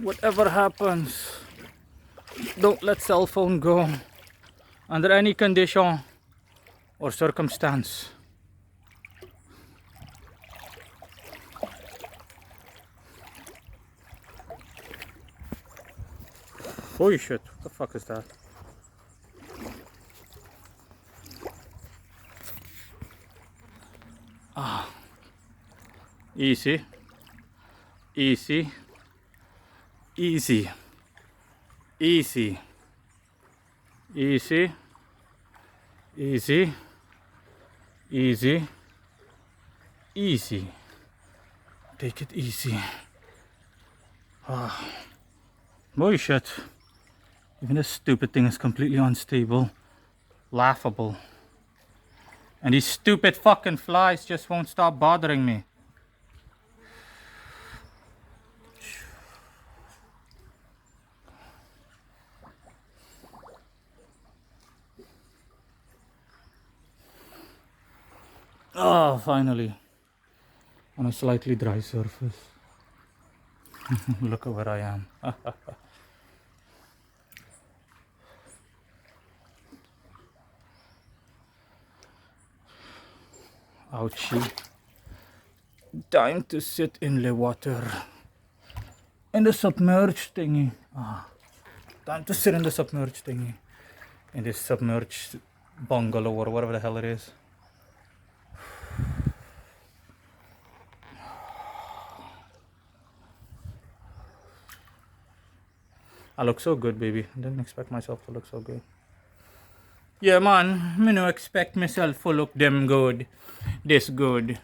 Whatever happens, don't let cell phone go under any condition or circumstance. Holy shit, what the fuck is that? Easy, easy, easy, easy, easy, easy, easy, easy. Take it easy. Holy shit. Even this stupid thing is completely unstable. Laughable. And these stupid fucking flies just won't stop bothering me. Oh, finally. On a slightly dry surface. Look at where I am. Ouchie. Time to sit in the water. In the submerged thingy. Time to sit in the submerged thingy. In this submerged bungalow or whatever the hell it is. I look so good, baby. Didn't expect myself to look so good. Yeah, man. Me no expect myself to look them good. This good.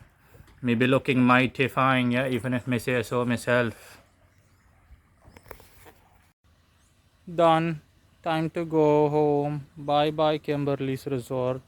Me be looking mighty fine, yeah, even if me say so myself. Done. Time to go home. Bye bye, Kimberly's resort.